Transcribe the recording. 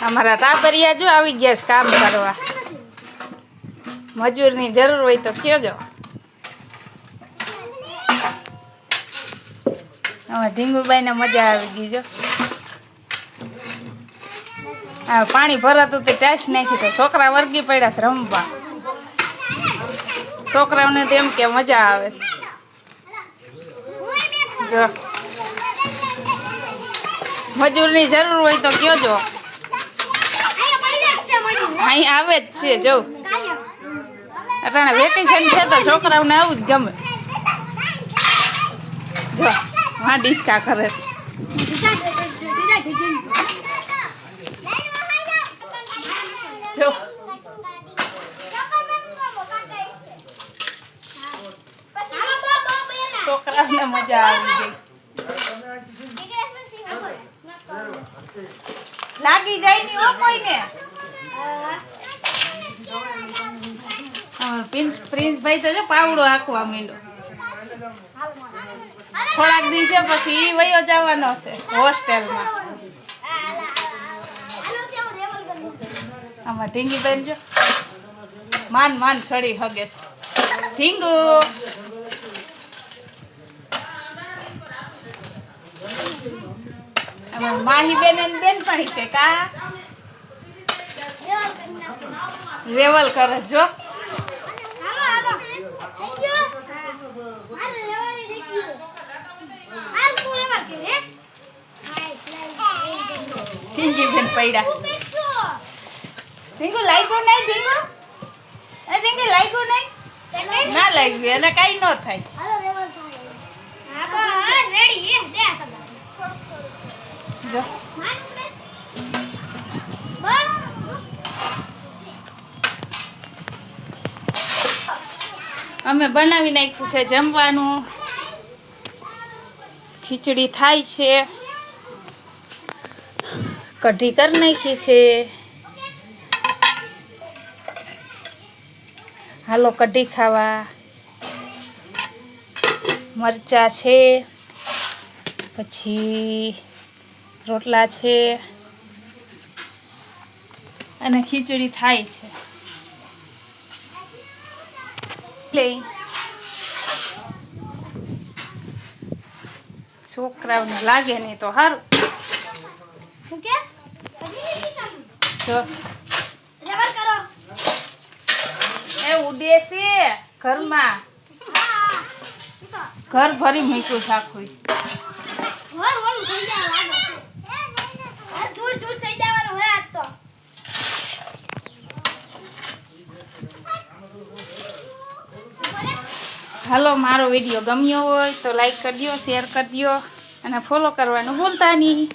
અમારા ટાબરિયા જો આવી ગયા છે કામ કરવા. મજૂરની જરૂર હોય તો કહેજો. અમારા ઢીંગુબાઈને મજા આવી ગઈ જો. હા, પાણી ભરાતું તે ટાઈસ નાખી તો છોકરા વર્ગી પડ્યા છે રમવા. છોકરાઓને તો એમ કે મજા આવે છે. જો મજૂરની જરૂર હોય તો કહેજો. અહીં આવે જ છે જો. અટાણે વેકેશન છે તો છોકરાઓને આવું જ ગમે. જો હા ડિસ્કા કરે છે. જો છોકરાઓને મજા આવી ગઈ. લાગી જાય ની હો કોઈને. પ્રિન્સભાઈ તો જો પાવડો આખવા માંડ્યો. થોડાક દિવસે પછી ઈ વયો જવાનો છે હોસ્ટેલમાં. આમાં ઢીંગીબેન જો માન છડી હગે છે. ઢીંગુ માહી બેન બેનપણી છે કા રેવલ કરે જો. ઢીંગી બેન પડ્યા. ઢીંગુ લાગ્યું નહીં? ઢીંગુ ઢીંગી લાગ્યું નહીં? ના લાગ્યું એને કઈ ન થાય. જો અમે બનાવી નાખ્યું છે જમવાનું. ખીચડી થાય છે, કઢી કરી નાખી છે. હાલો કઢી ખાવા. મરચા છે, પછી રોટલા છે અને ખીચડી થાય છે. છોકરાઓને લાગે નહીં તો સારું. એ ઉડે છે ઘરમાં. ઘર ભરી મૂક્યું છે આખું. હાલો મારો વિડીયો ગમ્યો હોય તો લાઈક કરજો, શેર કરજો અને ફોલો કરવાનું ભૂલતા નહીં.